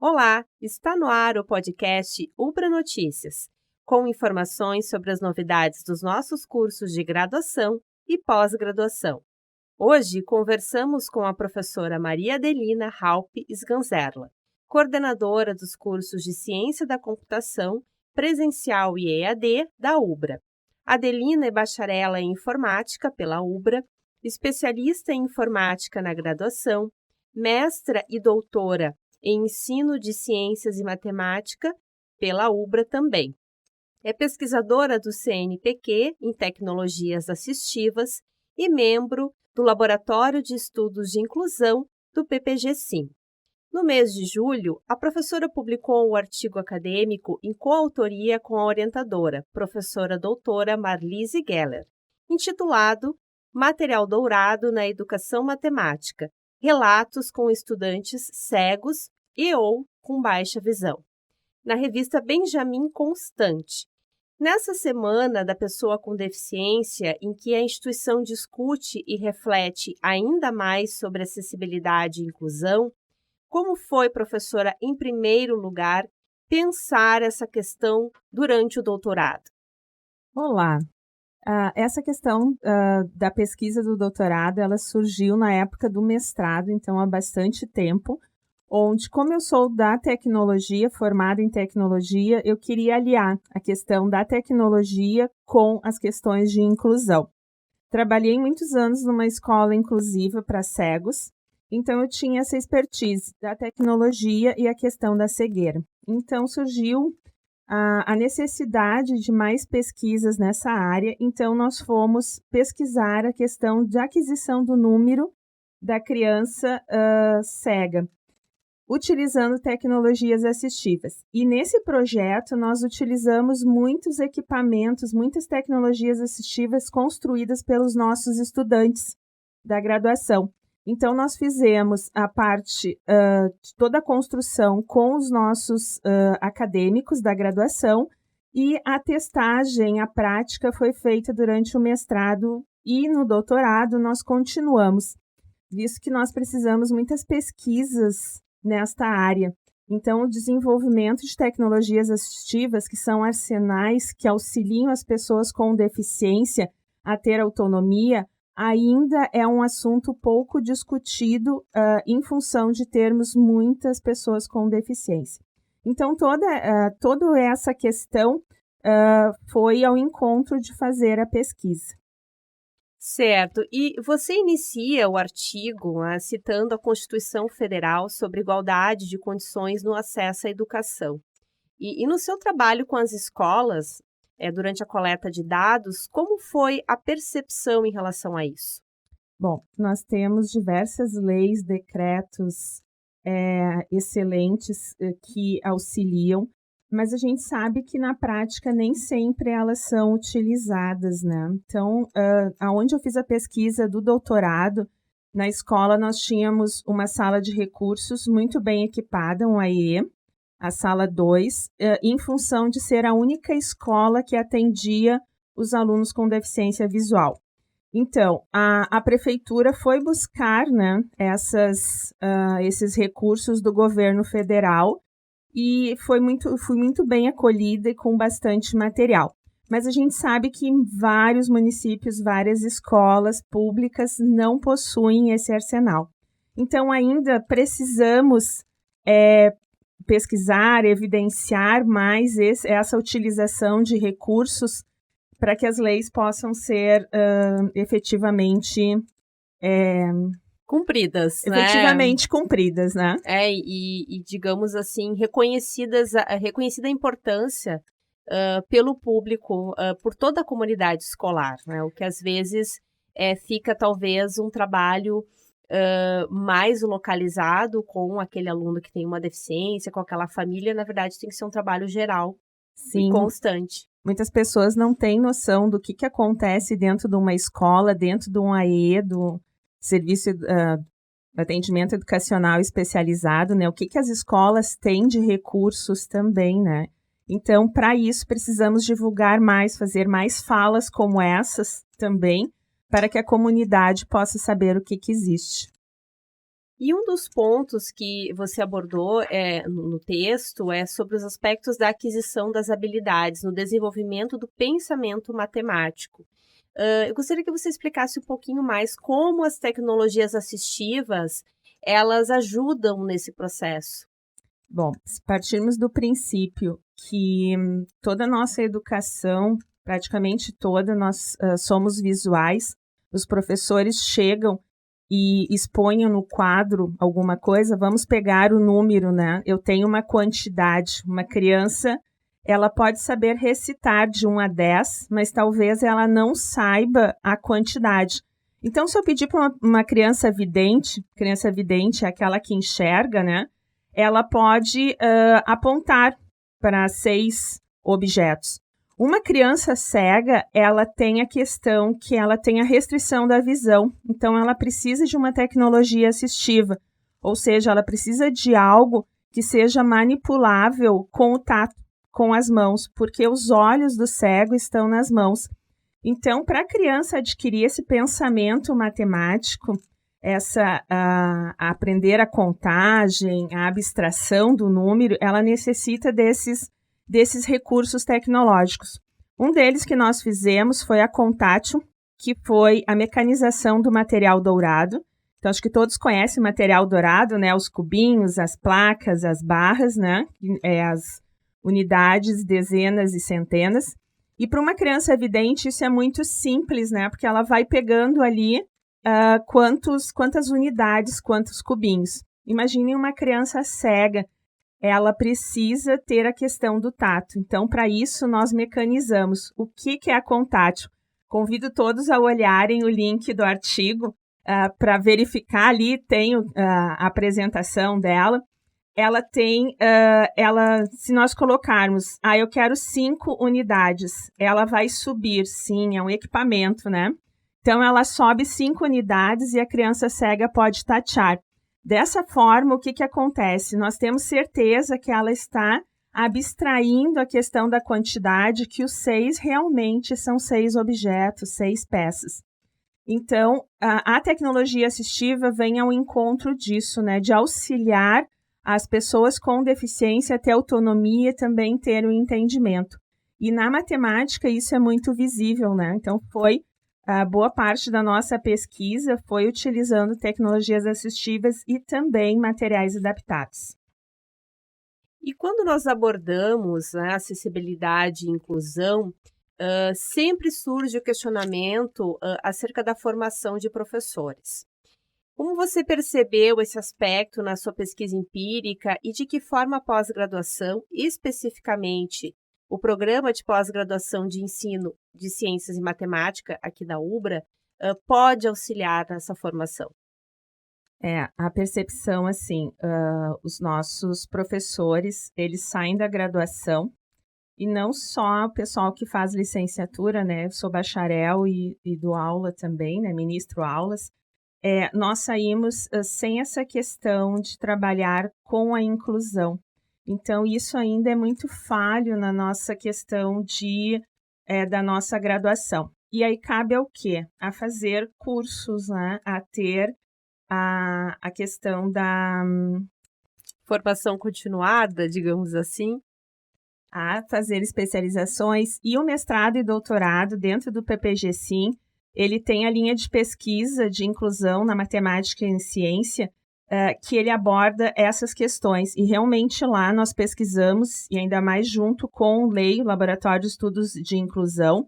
Olá, está no ar o podcast Ubra Notícias, com informações sobre as novidades dos nossos cursos de graduação e pós-graduação. Hoje conversamos com a professora Maria Adelina Halpe Sganzerla, coordenadora dos cursos de Ciência da Computação, Presencial e EAD da Ubra. Adelina é bacharela em Informática pela Ubra, especialista em Informática na graduação, mestra e doutora em Ensino de Ciências e Matemática pela Ubra também. É pesquisadora do CNPq em Tecnologias Assistivas e membro do Laboratório de Estudos de Inclusão do PPG-SIM. No mês de julho, a professora publicou um artigo acadêmico em coautoria com a orientadora, professora doutora Marlise Geller, intitulado Material Dourado na Educação Matemática, Relatos com estudantes cegos e ou com baixa visão, na revista Benjamin Constant. Nessa semana da pessoa com deficiência, em que a instituição discute e reflete ainda mais sobre acessibilidade e inclusão, como foi, professora, em primeiro lugar, pensar essa questão durante o doutorado? Olá! Essa questão da pesquisa do doutorado, ela surgiu na época do mestrado, então há bastante tempo, onde, como eu sou da tecnologia, formada em tecnologia, eu queria aliar a questão da tecnologia com as questões de inclusão. Trabalhei muitos anos numa escola inclusiva para cegos, então eu tinha essa expertise da tecnologia e a questão da cegueira. Então surgiu a necessidade de mais pesquisas nessa área, então nós fomos pesquisar a questão de aquisição do número da criança cega, utilizando tecnologias assistivas. E nesse projeto nós utilizamos muitos equipamentos, muitas tecnologias assistivas construídas pelos nossos estudantes da graduação. Então, nós fizemos a parte de toda a construção com os nossos acadêmicos da graduação e a testagem, a prática foi feita durante o mestrado e no doutorado nós continuamos, visto que nós precisamos muitas pesquisas nesta área. Então, o desenvolvimento de tecnologias assistivas, que são arsenais que auxiliam as pessoas com deficiência a ter autonomia, ainda é um assunto pouco discutido em função de termos muitas pessoas com deficiência. Então, toda essa questão foi ao encontro de fazer a pesquisa. Certo. E você inicia o artigo citando a Constituição Federal sobre igualdade de condições no acesso à educação. E no seu trabalho com as escolas, durante a coleta de dados, como foi a percepção em relação a isso? Bom, nós temos diversas leis, decretos excelentes que auxiliam, mas a gente sabe que na prática nem sempre elas são utilizadas, né? Então, aonde eu fiz a pesquisa do doutorado, na escola nós tínhamos uma sala de recursos muito bem equipada, um AIE, a sala 2, em função de ser a única escola que atendia os alunos com deficiência visual. Então, a prefeitura foi buscar, né, esses recursos do governo federal e fui muito bem acolhida e com bastante material. Mas a gente sabe que em vários municípios, várias escolas públicas não possuem esse arsenal. Então, ainda precisamos pesquisar, evidenciar mais essa utilização de recursos para que as leis possam ser efetivamente cumpridas, efetivamente cumpridas, né? E digamos assim, reconhecida a importância pelo público, por toda a comunidade escolar, né? O que às vezes fica talvez um trabalho mais localizado com aquele aluno que tem uma deficiência, com aquela família, na verdade tem que ser um trabalho geral. Sim. E constante. Muitas pessoas não têm noção do que acontece dentro de uma escola, dentro de um AE, do Serviço de Atendimento Educacional Especializado, né? O que as escolas têm de recursos também, né? Então, para isso, precisamos divulgar mais, fazer mais falas como essas também, para que a comunidade possa saber o que existe. E um dos pontos que você abordou no texto é sobre os aspectos da aquisição das habilidades no desenvolvimento do pensamento matemático. Eu gostaria que você explicasse um pouquinho mais como as tecnologias assistivas elas ajudam nesse processo. Bom, se partirmos do princípio que toda a nossa educação, praticamente toda, nós somos visuais, os professores chegam e exponham no quadro alguma coisa, vamos pegar o número, né? Eu tenho uma quantidade, uma criança, ela pode saber recitar de 1 a 10, mas talvez ela não saiba a quantidade. Então, se eu pedir para uma criança vidente é aquela que enxerga, né? Ela pode apontar para 6 objetos. Uma criança cega, ela tem a questão que ela tem a restrição da visão, então ela precisa de uma tecnologia assistiva, ou seja, ela precisa de algo que seja manipulável com o tato, com as mãos, porque os olhos do cego estão nas mãos. Então, para a criança adquirir esse pensamento matemático, aprender a contagem, a abstração do número, ela necessita desses recursos tecnológicos. Um deles que nós fizemos foi a Contatio, que foi a mecanização do material dourado. Então, acho que todos conhecem o material dourado, né? Os cubinhos, as placas, as barras, né? As unidades, dezenas e centenas. E para uma criança vidente isso é muito simples, né? Porque ela vai pegando ali quantas unidades, quantos cubinhos. Imagine uma criança cega, ela precisa ter a questão do tato. Então, para isso, nós mecanizamos. O que é a Contatio? Convido todos a olharem o link do artigo para verificar ali, tem a apresentação dela. Ela tem, se nós colocarmos, eu quero 5 unidades, ela vai subir, sim, é um equipamento, né? Então, ela sobe 5 unidades e a criança cega pode tatear. Dessa forma, o que acontece? Nós temos certeza que ela está abstraindo a questão da quantidade, que os 6 realmente são 6 objetos, 6 peças. Então, a tecnologia assistiva vem ao encontro disso, né? De auxiliar as pessoas com deficiência a ter autonomia e também ter um entendimento. E na matemática isso é muito visível, né? Então, a boa parte da nossa pesquisa foi utilizando tecnologias assistivas e também materiais adaptados. E quando nós abordamos a acessibilidade e inclusão, sempre surge o questionamento acerca da formação de professores. Como você percebeu esse aspecto na sua pesquisa empírica e de que forma a pós-graduação, especificamente o programa de pós-graduação de ensino de ciências e matemática aqui da UBRA, pode auxiliar nessa formação? A percepção, assim, os nossos professores, eles saem da graduação, e não só o pessoal que faz licenciatura, né? Eu sou bacharel e dou aula também, né? Ministro aulas. Nós saímos sem essa questão de trabalhar com a inclusão. Então, isso ainda é muito falho na nossa questão da nossa graduação. E aí cabe ao quê? A fazer cursos, né? A ter a questão da formação continuada, digamos assim. A fazer especializações e o mestrado e doutorado dentro do PPG-Sim, ele tem a linha de pesquisa de inclusão na matemática e em ciência, que ele aborda essas questões. E realmente lá nós pesquisamos, e ainda mais junto com o LEI, o Laboratório de Estudos de Inclusão,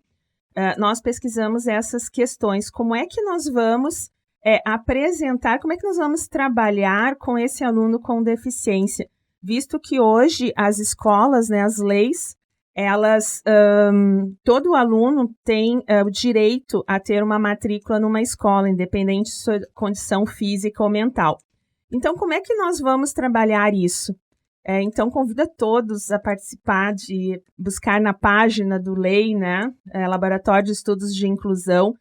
nós pesquisamos essas questões. Como é que nós vamos apresentar, como é que nós vamos trabalhar com esse aluno com deficiência? Visto que hoje as escolas, né, as leis, todo aluno tem o direito a ter uma matrícula numa escola, independente de sua condição física ou mental. Então, como é que nós vamos trabalhar isso? Então, convido a todos a participar, de buscar na página do LEI, né, Laboratório de Estudos de Inclusão,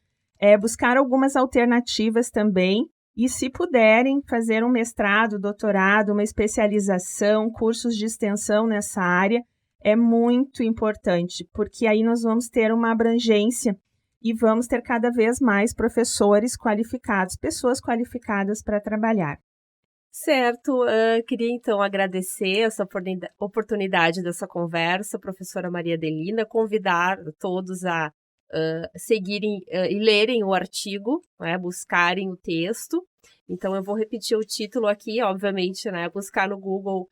buscar algumas alternativas também, e se puderem fazer um mestrado, doutorado, uma especialização, cursos de extensão nessa área, é muito importante, porque aí nós vamos ter uma abrangência e vamos ter cada vez mais professores qualificados, pessoas qualificadas para trabalhar. Certo, queria então agradecer essa oportunidade dessa conversa, professora Maria Adelina, convidar todos a seguirem e lerem o artigo, né, buscarem o texto. Então eu vou repetir o título aqui, obviamente, né, buscar no Google,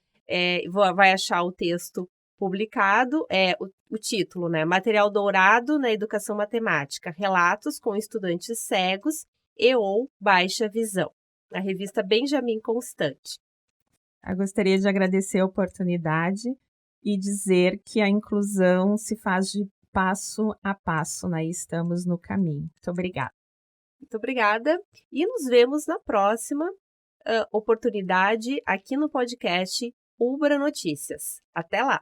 vai achar o texto publicado, o título, né, Material Dourado na Educação Matemática, Relatos com Estudantes Cegos e ou Baixa Visão, na revista Benjamin Constant. Eu gostaria de agradecer a oportunidade e dizer que a inclusão se faz de passo a passo, né? E estamos no caminho. Muito obrigada. Muito obrigada e nos vemos na próxima oportunidade aqui no podcast Ubra Notícias. Até lá!